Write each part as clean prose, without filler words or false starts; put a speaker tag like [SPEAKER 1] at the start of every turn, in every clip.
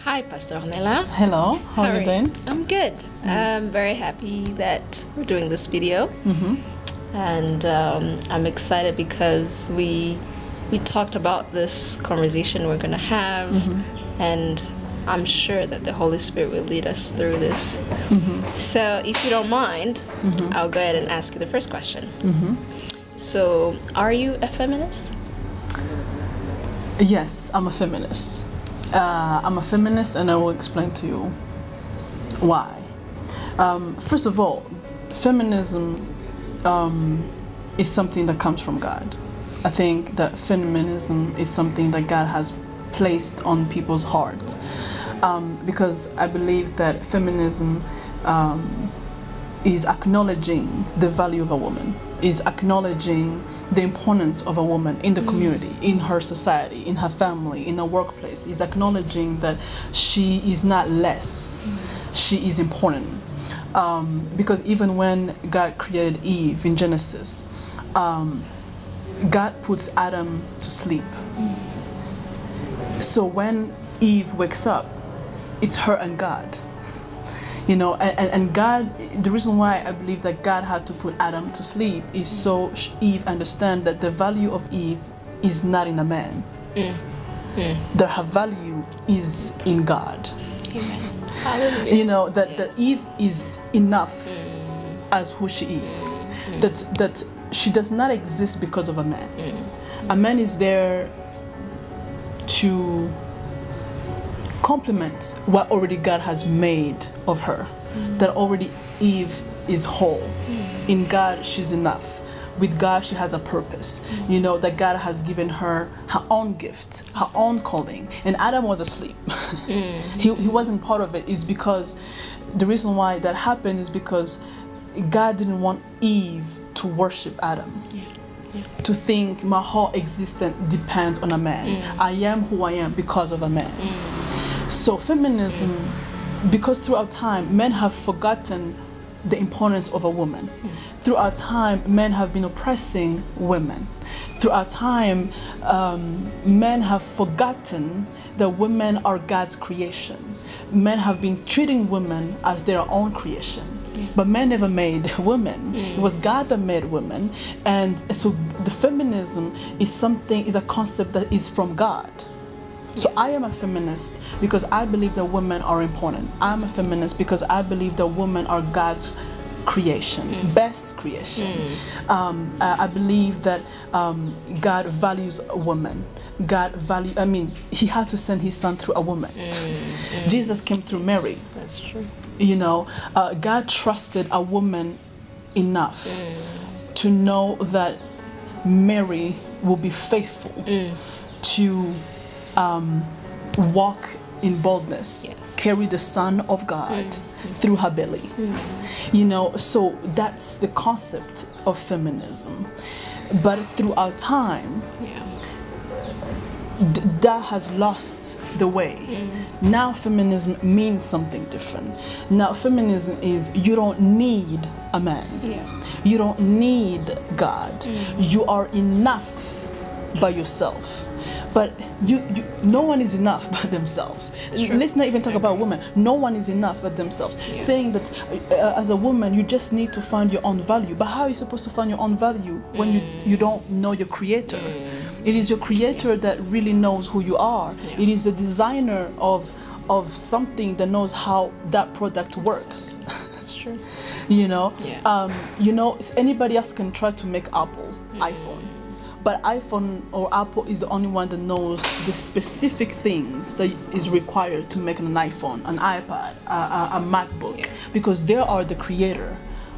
[SPEAKER 1] Hi, Pastor Ornella.
[SPEAKER 2] Hello, how are you doing?
[SPEAKER 1] I'm good. I'm very happy that we're doing this video. And I'm excited because we talked about this conversation we're going to have, and I'm sure that the Holy Spirit will lead us through this. So if you don't mind, I'll go ahead and ask you the first question. So, are you a feminist?
[SPEAKER 2] Yes, I'm a feminist. I'm a feminist, and I will explain to you why. First of all, feminism is something that comes from God. I think that feminism is something that God has placed on people's hearts, because I believe that feminism is acknowledging the value of a woman, is acknowledging the importance of a woman in the community, in her society, in her family, in her workplace, is acknowledging that she is not less, she is important. Because even when God created Eve in Genesis, God puts Adam to sleep. So when Eve wakes up, it's her and God. You know, and God, the reason why I believe that God had to put Adam to sleep is so Eve understand that the value of Eve is not in a man. That her value is in God.
[SPEAKER 1] Amen. Hallelujah.
[SPEAKER 2] You know, that Eve is enough as who she is. That she does not exist because of a man. A man is there to complement what already God has made of her. That already Eve is whole. In God, she's enough. With God, she has a purpose. You know, that God has given her her own gift, her own calling. And Adam was asleep. He wasn't part of it. It's because the reason why that happened is because God didn't want Eve to worship Adam. To think my whole existence depends on a man. I am who I am because of a man. So feminism, because throughout time men have forgotten the importance of a woman. Throughout time men have been oppressing women. Throughout time men have forgotten that women are God's creation. Men have been treating women as their own creation. But men never made women. It was God that made women. And so the feminism is a concept that is from God. So I am a feminist because I believe that women are important. I'm a feminist because I believe that women are God's creation, best creation. I believe that God values a woman. He had to send his son through a woman. Jesus came through Mary.
[SPEAKER 1] That's true.
[SPEAKER 2] You know, God trusted a woman enough to know that Mary will be faithful to walk in boldness, carry the Son of God through her belly. You know, so that's the concept of feminism. But throughout time, that has lost the way. Now feminism means something different. Now feminism is you don't need a man. You don't need God. You are enough by yourself. But no one is enough by themselves. Let's not even talk about women. No one is enough by themselves. Saying that as a woman, you just need to find your own value. But how are you supposed to find your own value when you don't know your creator? It is your creator that really knows who you are. It is the designer of something that knows how that product works.
[SPEAKER 1] That's true.
[SPEAKER 2] You know, anybody else can try to make iPhone. But iPhone or Apple is the only one that knows the specific things that is required to make an iPhone, an iPad, a MacBook, because they are the creator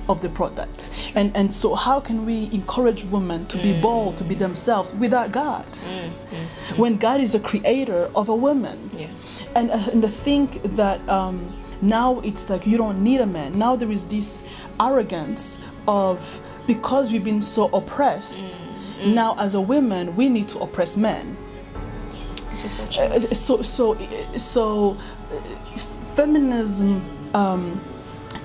[SPEAKER 2] of the product. And so how can we encourage women to be bold, to be themselves without God? When God is the creator of a woman. And I think that now it's like you don't need a man. Now there is this arrogance of, because we've been so oppressed, now as a woman we need to oppress men. So feminism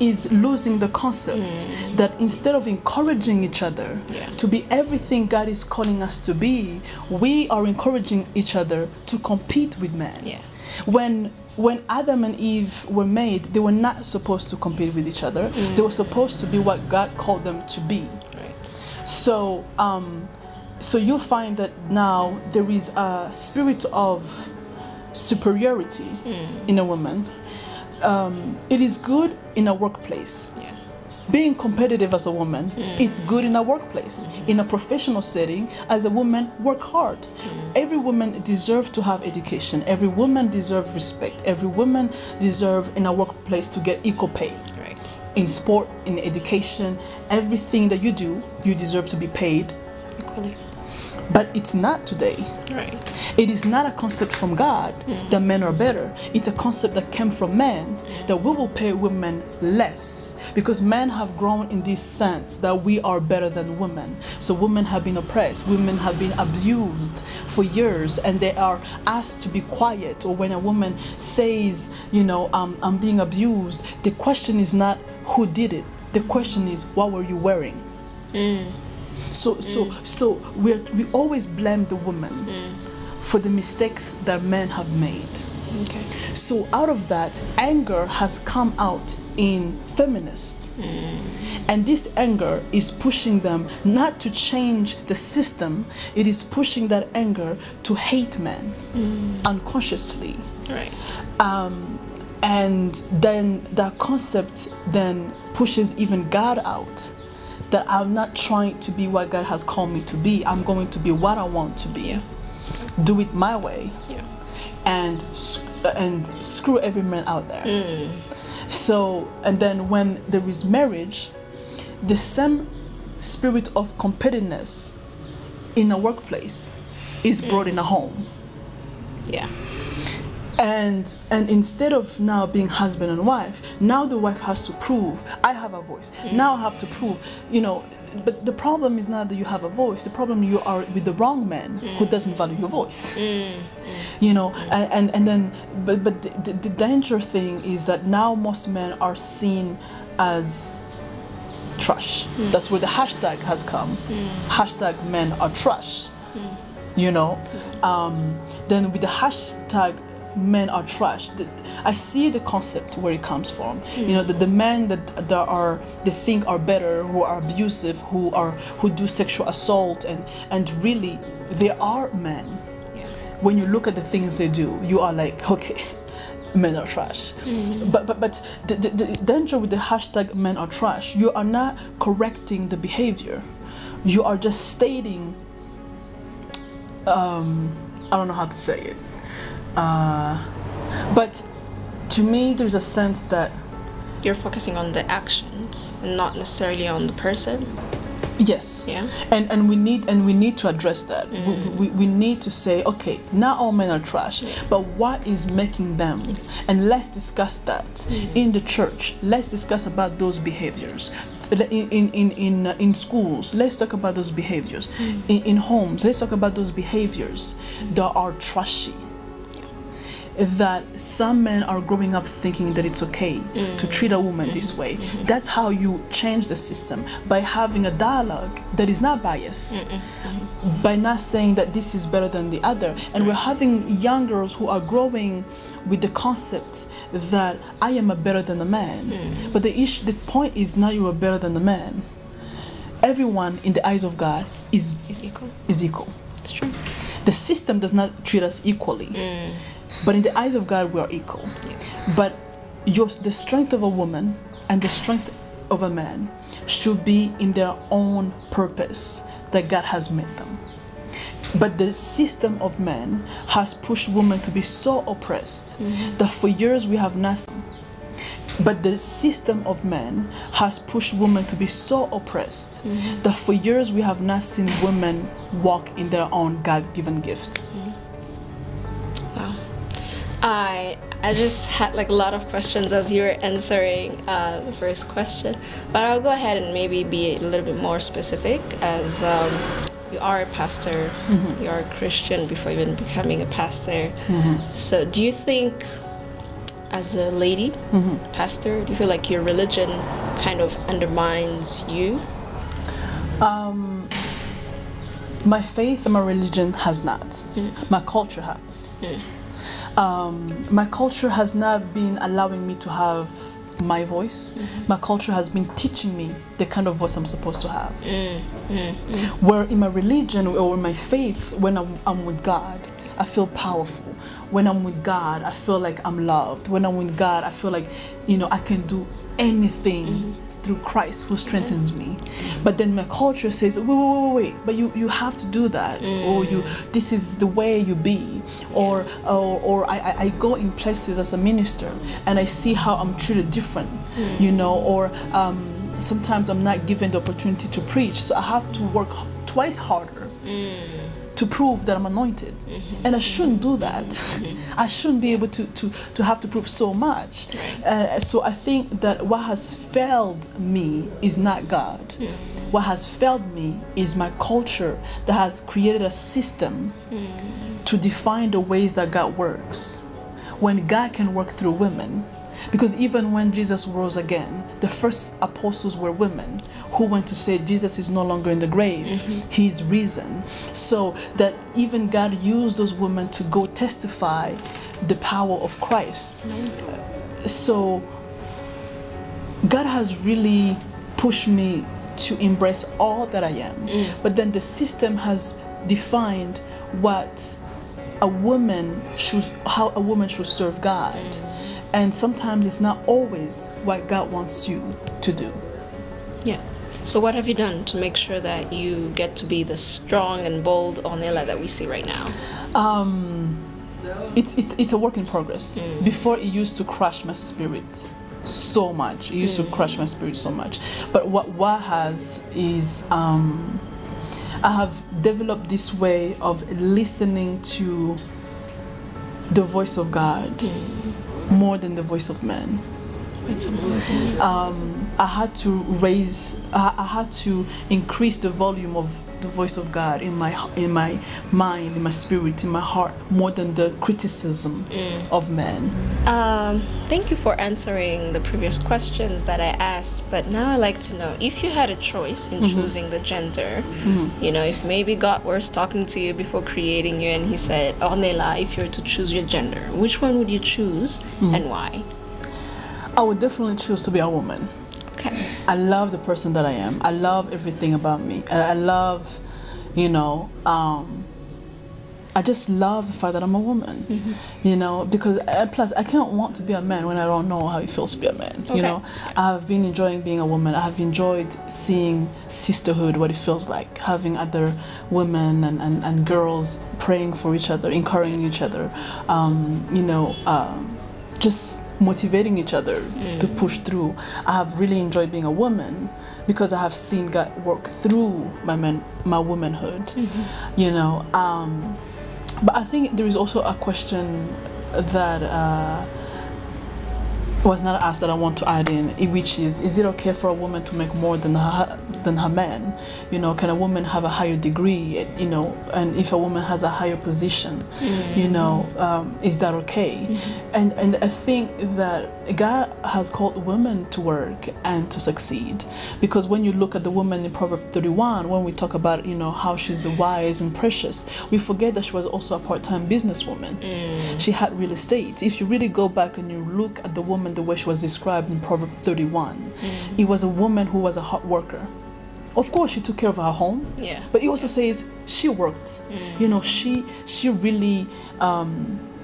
[SPEAKER 2] is losing the concept that instead of encouraging each other to be everything God is calling us to be, we are encouraging each other to compete with men. When Adam and Eve were made, they were not supposed to compete with each other. They were supposed to be what God called them to be.
[SPEAKER 1] Right.
[SPEAKER 2] So, so you'll find that now there is a spirit of superiority in a woman. It is good in a workplace.
[SPEAKER 1] Yeah.
[SPEAKER 2] Being competitive as a woman is good in a workplace. In a professional setting, as a woman, work hard. Every woman deserves to have education. Every woman deserves respect. Every woman deserves in a workplace to get equal pay.
[SPEAKER 1] Right.
[SPEAKER 2] In sport, in education, everything that you do, you deserve to be paid
[SPEAKER 1] Equally.
[SPEAKER 2] But it's not today.
[SPEAKER 1] Right.
[SPEAKER 2] It is not a concept from God that men are better. It's a concept that came from men, that we will pay women less because men have grown in this sense that we are better than women. So women have been oppressed, women have been abused for years, and they are asked to be quiet. Or when a woman says, you know, I'm being abused, the question is not who did it. The question is, what were you wearing? So we always blame the woman for the mistakes that men have made.
[SPEAKER 1] Okay.
[SPEAKER 2] So out of that, anger has come out in feminists. And this anger is pushing them not to change the system, it is pushing that anger to hate men unconsciously.
[SPEAKER 1] Right.
[SPEAKER 2] And then that concept then pushes even God out. That I'm not trying to be what God has called me to be. I'm going to be what I want to be.
[SPEAKER 1] Yeah.
[SPEAKER 2] Do it my way.
[SPEAKER 1] Yeah.
[SPEAKER 2] And screw every man out there. So, and then when there is marriage, the same spirit of competitiveness in a workplace is brought in a home.
[SPEAKER 1] Yeah.
[SPEAKER 2] And instead of now being husband and wife, now the wife has to prove, I have a voice. Now I have to prove, you know, but the problem is not that you have a voice. The problem you are with the wrong man who doesn't value your voice. You know, and then, but the danger thing is that now most men are seen as trash. That's where the hashtag has come. Hashtag men are trash. You know, then with the hashtag men are trash, I see the concept where it comes from. You know, the men that they think are better, who are abusive, who do sexual assault, and really they are men.
[SPEAKER 1] Yeah.
[SPEAKER 2] When you look at the things they do, you are like, okay, men are trash. But the danger with the hashtag men are trash, you are not correcting the behavior. You are just stating, I don't know how to say it. But to me, there's a sense that
[SPEAKER 1] You're focusing on the actions and not necessarily on the person.
[SPEAKER 2] yes,
[SPEAKER 1] Yeah.
[SPEAKER 2] and we need to address that. We need to say, okay, not all men are trash, but what is making them? And let's discuss that in the church. Let's discuss about those behaviors. In schools, let's talk about those behaviors. In homes, let's talk about those behaviors that are trashy. That some men are growing up thinking that it's okay to treat a woman this way. That's how you change the system, by having a dialogue that is not biased, by not saying that this is better than the other. And we're having young girls who are growing with the concept that I am a better than a man. But the point is not you are better than a man. Everyone in the eyes of God is
[SPEAKER 1] equal.
[SPEAKER 2] Is equal.
[SPEAKER 1] It's true.
[SPEAKER 2] The system does not treat us equally. But in the eyes of God, we are equal. But the strength of a woman and the strength of a man should be in their own purpose that God has made them. But the system of men has pushed women to be so oppressed that for years we have not seen. But the system of men has pushed women to be so oppressed that for years we have not seen women walk in their own God-given gifts.
[SPEAKER 1] Wow. I just had like a lot of questions as you were answering the first question, but I'll go ahead and maybe be a little bit more specific. As you are a pastor, you are a Christian before even becoming a pastor. So do you think, as a lady pastor, do you feel like your religion kind of undermines you?
[SPEAKER 2] My faith and my religion has not. My culture has. My culture has not been allowing me to have my voice. My culture has been teaching me the kind of voice I'm supposed to have. Where in my religion or in my faith, when I'm with God, I feel powerful. When I'm with God, I feel like I'm loved. When I'm with God, I feel like, you know, I can do anything through Christ who strengthens me. But then my culture says, wait, but you have to do that, or this is the way you be, or I go in places as a minister and I see how I'm treated different, you know, or sometimes I'm not given the opportunity to preach, so I have to work twice harder to prove that I'm anointed. And I shouldn't do that. I shouldn't be able to have to prove so much. So I think that what has failed me is not God. What has failed me is my culture that has created a system to define the ways that God works, when God can work through women. Because even when Jesus rose again, the first apostles were women who went to say Jesus is no longer in the grave, he's risen. So that even God used those women to go testify the power of Christ. So God has really pushed me to embrace all that I am. But then the system has defined what a woman should, how a woman should serve God. And sometimes it's not always what God wants you to do. Yeah.
[SPEAKER 1] So what have you done to make sure that you get to be the strong and bold Ornella that we see right now?
[SPEAKER 2] It's a work in progress. Before, it used to crush my spirit so much. It used to crush my spirit so much. But what has is I have developed this way of listening to the voice of God more than the voice of man. I had to increase the volume of the voice of God in my mind, in my spirit, in my heart, more than the criticism of men.
[SPEAKER 1] Thank you for answering the previous questions that I asked, but now I'd like to know, if you had a choice in choosing the gender, you know, if maybe God was talking to you before creating you and he said, Ornella, if you were to choose your gender, which one would you choose and why?
[SPEAKER 2] I would definitely choose to be a woman.
[SPEAKER 1] Okay.
[SPEAKER 2] I love the person that I am. I love everything about me. I love, you know, I just love the fact that I'm a woman, you know, because plus I can't want to be a man when I don't know how it feels to be a man, you know. I've been enjoying being a woman. I have enjoyed seeing sisterhood, what it feels like, having other women and girls praying for each other, encouraging each other, you know, just motivating each other to push through. I have really enjoyed being a woman because I have seen God work through my womanhood, you know. But I think there is also a question that was not asked that I want to add in, which is it okay for a woman to make more than her man? You know, can a woman have a higher degree, you know, and if a woman has a higher position, you know, is that okay? And I think that God has called women to work and to succeed, because when you look at the woman in Proverbs 31, when we talk about, you know, how she's wise and precious, we forget that she was also a part-time businesswoman. She had real estate. If you really go back and you look at the woman the way she was described in Proverbs 31, it was a woman who was a hard worker. Of course, she took care of her home, but it also says she worked. You know, she really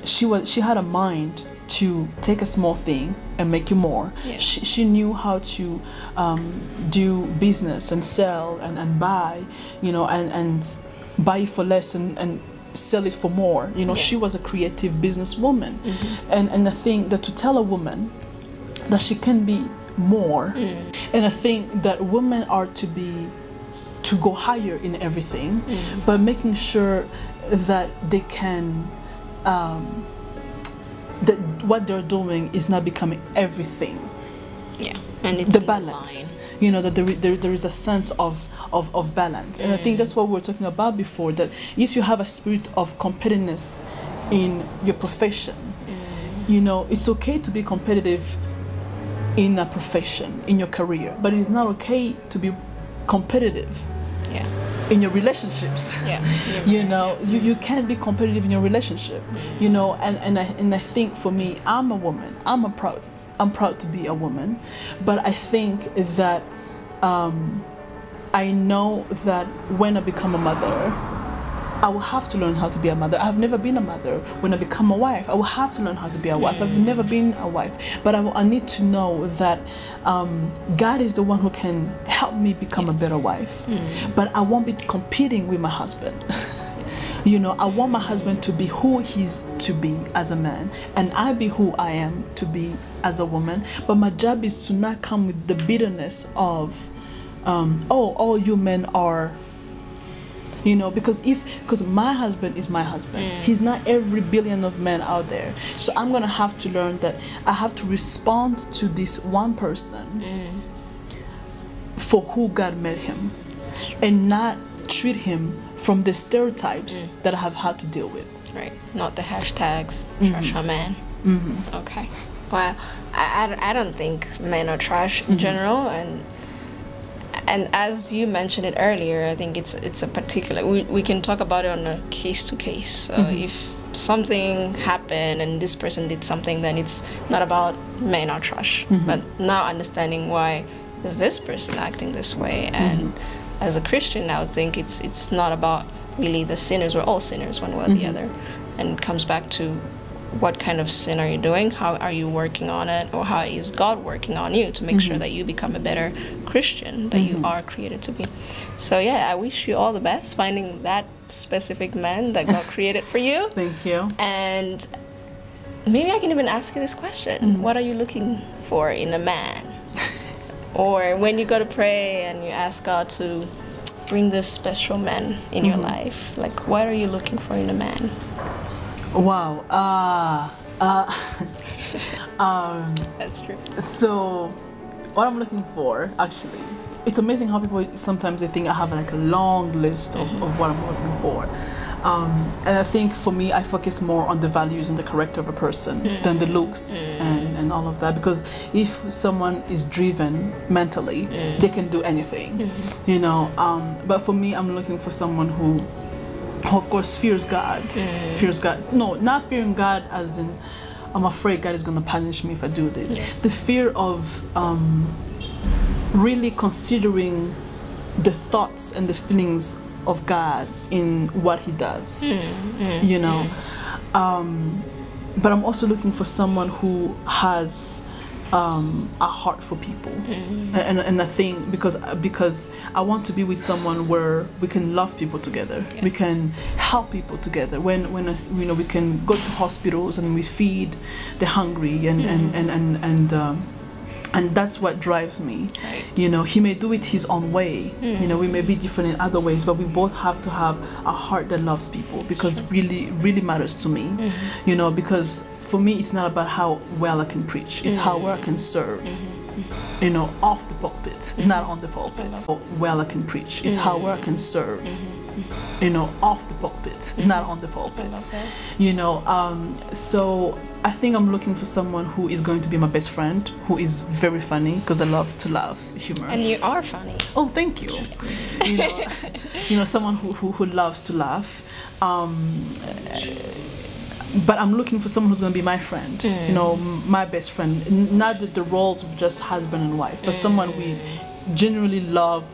[SPEAKER 2] she had a mind to take a small thing and make it more. She knew how to do business and sell and buy, you know, and buy it for less and sell it for more. You know, she was a creative businesswoman. And I think that to tell a woman that she can be more, and I think that women are to go higher in everything, but making sure that they can that what they're doing is not becoming everything. And it's the balance, you know, that there is a sense of balance. And I think that's what we were talking about before, that if you have a spirit of competitiveness in your profession, you know, it's okay to be competitive in a profession, in your career, but it is not okay to be competitive in your relationships.
[SPEAKER 1] Yeah.
[SPEAKER 2] You know, you can't be competitive in your relationship. You know, and I think for me, I'm a woman. I'm proud to be a woman, but I think that I know that when I become a mother, I will have to learn how to be a mother. I've never been a mother. When I become a wife, I will have to learn how to be a wife. I've never been a wife, but I need to know that God is the one who can help me become a better wife. But I won't be competing with my husband. You know, I want my husband to be who he's to be as a man, and I be who I am to be as a woman. But my job is to not come with the bitterness of, oh, all you men are. You know, because my husband is my husband. He's not every billion of men out there. So I'm gonna have to learn that I have to respond to this one person for who God made him, and not treat him from the stereotypes that I have had to deal with.
[SPEAKER 1] Right. Not the hashtags trash a man. Okay. Well, I don't think men are trash in general, and as you mentioned it earlier, I think it's a particular, we can talk about it on a case to case. So if something happened and this person did something, then it's not about men are trash, but now understanding why is this person acting this way. And as a Christian, I would think it's not about really the sinners. We're all sinners one way or the other, and it comes back to what kind of sin are you doing? How are you working on it? Or how is God working on you to make sure that you become a better Christian that you are created to be? So yeah, I wish you all the best finding that specific man that God created for you.
[SPEAKER 2] Thank you.
[SPEAKER 1] And maybe I can even ask you this question. What are you looking for in a man? Or when you go to pray and you ask God to bring this special man in your life, like what are you looking for in a man?
[SPEAKER 2] Wow.
[SPEAKER 1] That's true.
[SPEAKER 2] So what I'm looking for, actually, it's amazing how people sometimes they think I have like a long list of what I'm looking for. And I think for me, I focus more on the values and the character of a person than the looks and all of that. Because if someone is driven mentally, they can do anything, you know. But for me, I'm looking for someone who of course fears God. Fears God. No, not fearing God as in I'm afraid God is going to punish me if I do this. The fear of really considering the thoughts and the feelings of God in what he does, you know. But I'm also looking for someone who has a heart for people, and I think because I want to be with someone where we can love people together, we can help people together. When you know, we can go to hospitals and we feed the hungry, and that's what drives me. You know, he may do it his own way. You know, we may be different in other ways, but we both have to have a heart that loves people, because really matters to me. You know, because for me, it's not about how well I can preach. It's how well I can serve. You know, off the pulpit, not on the pulpit. How well I can preach. It's how well I can serve. You know, off the pulpit, not on the pulpit. You know, so I think I'm looking for someone who is going to be my best friend, who is very funny, because I love to laugh, humor.
[SPEAKER 1] And you are funny.
[SPEAKER 2] Oh, thank you. You know, someone who loves to laugh. But I'm looking for someone who's going to be my friend, you know, my best friend. Not the roles of just husband and wife, but someone we genuinely love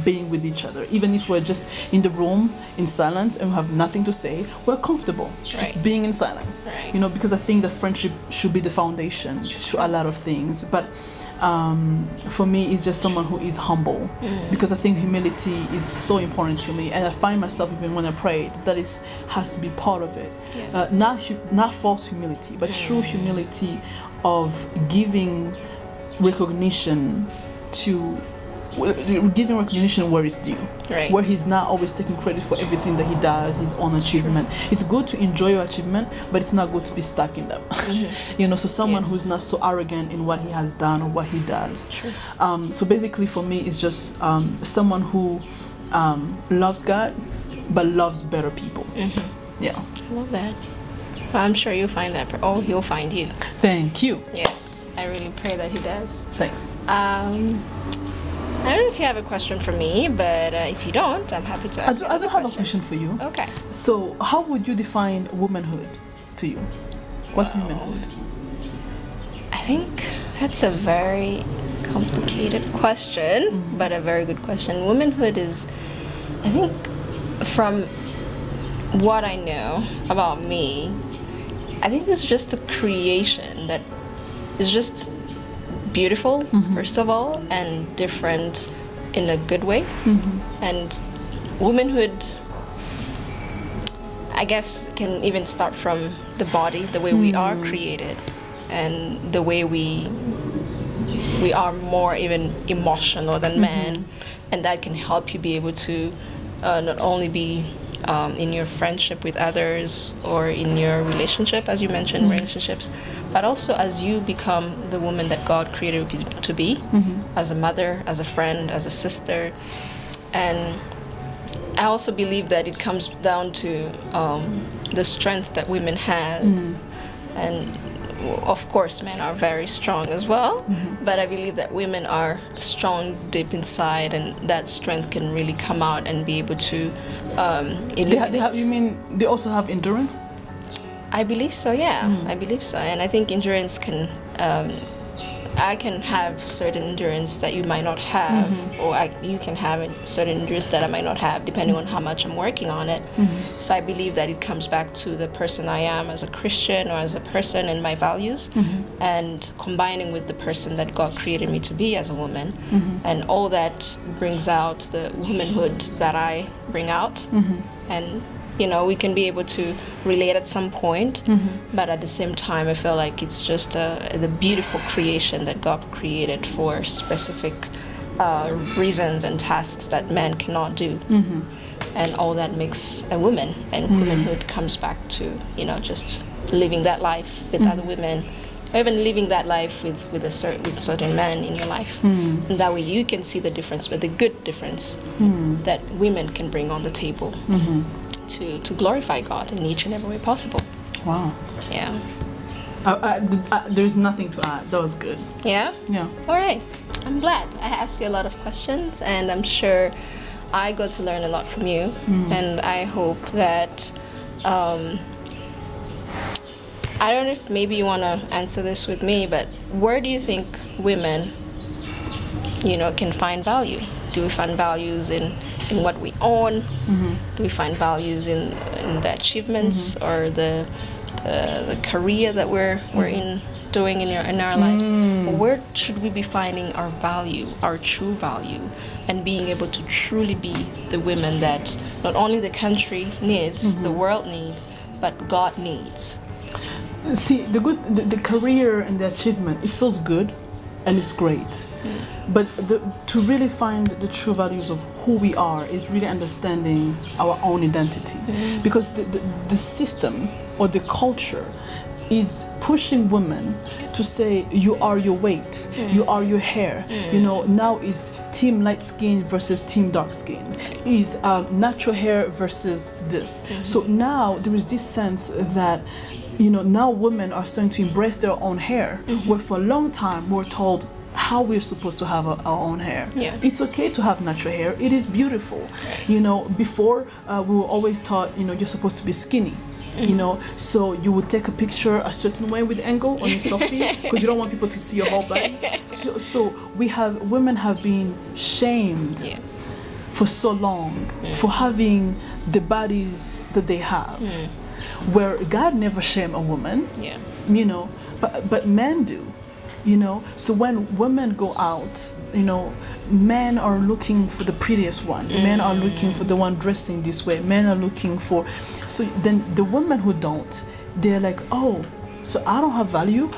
[SPEAKER 2] being with each other. Even if we're just in the room in silence and we have nothing to say, we're comfortable just being in silence. You know, because I think the friendship should be the foundation to a lot of things. But for me, it's just someone who is humble, because I think humility is so important to me, and I find myself, even when I pray, that has to be part of it. Not false humility, but true humility of giving recognition where it's due, where he's not always taking credit for everything that he does, his own achievement. It's good to enjoy your achievement, but it's not good to be stuck in them. You know, so someone who's not so arrogant in what he has done or what he does. So basically for me, it's just someone who loves God but loves better people. Yeah,
[SPEAKER 1] I love that. Well, I'm sure you'll find that, or he'll find you.
[SPEAKER 2] Thank you.
[SPEAKER 1] Yes, I really pray that he does.
[SPEAKER 2] Thanks.
[SPEAKER 1] I don't know if you have a question for me, but if you don't, I'm happy to ask.
[SPEAKER 2] I do have a question for you.
[SPEAKER 1] Okay.
[SPEAKER 2] So, how would you define womanhood to you? What's womanhood?
[SPEAKER 1] I think that's a very complicated question, but a very good question. Womanhood is, I think, from what I know about me, I think it's just a creation that is just beautiful, first of all, and different in a good way. And womanhood, I guess, can even start from the body, the way we are created, and the way we are more even emotional than men, and that can help you be able to not only be in your friendship with others or in your relationship, as you mentioned, relationships, but also as you become the woman that God created you to be, as a mother, as a friend, as a sister. And I also believe that it comes down to the strength that women have. And of course, men are very strong as well, but I believe that women are strong deep inside, and that strength can really come out and be able to
[SPEAKER 2] You mean they also have endurance?
[SPEAKER 1] I believe so, yeah. I believe so. And I think endurance can, I can have certain endurance that you might not have, or you can have a certain endurance that I might not have, depending on how much I'm working on it. So I believe that it comes back to the person I am as a Christian or as a person and my values, and combining with the person that God created me to be as a woman. And all that brings out the womanhood that I bring out. And you know, we can be able to relate at some point, but at the same time, I feel like it's just the beautiful creation that God created for specific reasons and tasks that men cannot do. And all that makes a woman, and womanhood comes back to, you know, just living that life with other women, or even living that life with certain men in your life. And that way you can see the difference, but the good difference that women can bring on the table. To glorify God in each and every way possible.
[SPEAKER 2] Wow.
[SPEAKER 1] Yeah.
[SPEAKER 2] There's nothing to add. That was good.
[SPEAKER 1] Yeah?
[SPEAKER 2] Yeah.
[SPEAKER 1] All right. I'm glad. I asked you a lot of questions, and I'm sure I got to learn a lot from you. And I hope that, I don't know if maybe you want to answer this with me, but where do you think women, you know, can find value? Do we find values in what we own? Do we find values in the achievements or the career that we're doing in our lives? Where should we be finding our value, our true value, and being able to truly be the women that not only the country needs, the world needs, but God needs?
[SPEAKER 2] See, the career and the achievement, it feels good and it's great. But to really find the true values of who we are is really understanding our own identity. Because the system or the culture is pushing women to say, you are your weight, you are your hair. You know, now is team light skin versus team dark skin, is natural hair versus this. So now there is this sense that, you know, now women are starting to embrace their own hair, where for a long time we're told how we're supposed to have our own hair. It's okay to have natural hair. It is beautiful. You know, before we were always taught, you know, you're supposed to be skinny. You know, so you would take a picture a certain way with angle on your selfie because you don't want people to see your whole body. So women have been shamed for so long for having the bodies that they have. Where God never shamed a woman, you know, but men do. You know, so when women go out, you know, men are looking for the prettiest one. Men are looking for the one dressing this way. Men are looking for, so then the women who don't, they're like, oh, so I don't have value.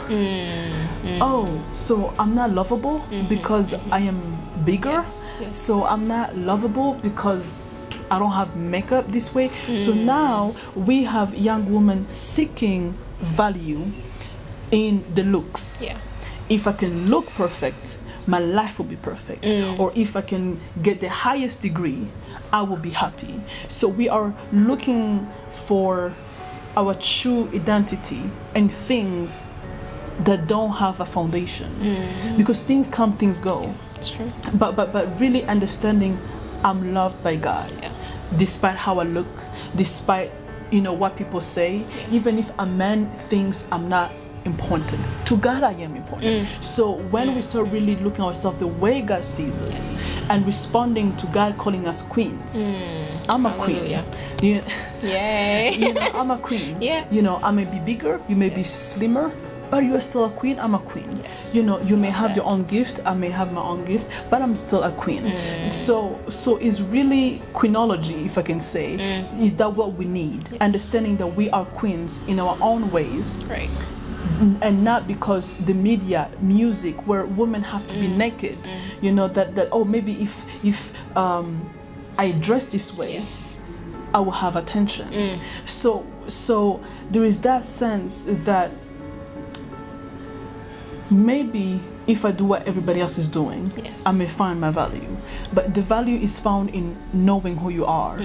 [SPEAKER 2] Oh, so I'm not lovable because I am bigger. So I'm not lovable because I don't have makeup this way. So now we have young women seeking value in the looks. If I can look perfect, my life will be perfect. Or if I can get the highest degree, I will be happy. So we are looking for our true identity and things that don't have a foundation, because things come, things go.
[SPEAKER 1] Yeah, that's true.
[SPEAKER 2] But really understanding I'm loved by God, despite how I look, despite what people say, even if a man thinks I'm not important, to God I am important. So when we start really looking at ourselves the way God sees us and responding to God calling us queens, I'm a queen.
[SPEAKER 1] Yay.
[SPEAKER 2] I'm a queen.
[SPEAKER 1] Yeah.
[SPEAKER 2] I may be bigger, you may be slimmer, but you are still a queen. I'm a queen.
[SPEAKER 1] Yes.
[SPEAKER 2] You may have your own gift, I may have my own gift, but I'm still a queen. So it's really queenology, if I can say. Is that what we need? Yes. Understanding that we are queens in our own ways.
[SPEAKER 1] Right.
[SPEAKER 2] And not because the media, music, where women have to be naked, that oh, maybe if I dress this way, I will have attention. So there is that sense that maybe if I do what everybody else is doing, I may find my value, but the value is found in knowing who you are.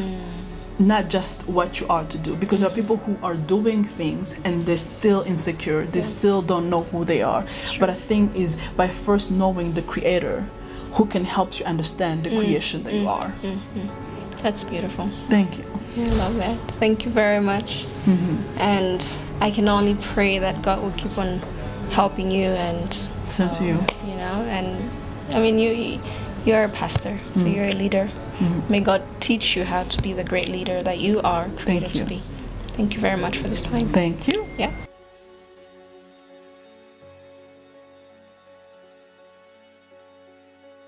[SPEAKER 2] Not just what you are to do, because there are people who are doing things and they're still insecure, they still don't know who they are. But I think is by first knowing the Creator who can help you understand the creation that you are.
[SPEAKER 1] That's beautiful.
[SPEAKER 2] Thank you.
[SPEAKER 1] I love that. Thank you very much. And I can only pray that God will keep on helping you, and
[SPEAKER 2] same to you.
[SPEAKER 1] And I mean, you're a pastor, so you're a leader. May God teach you how to be the great leader that you are created to be. Thank you very much for this time.
[SPEAKER 2] Thank you.
[SPEAKER 1] Yeah.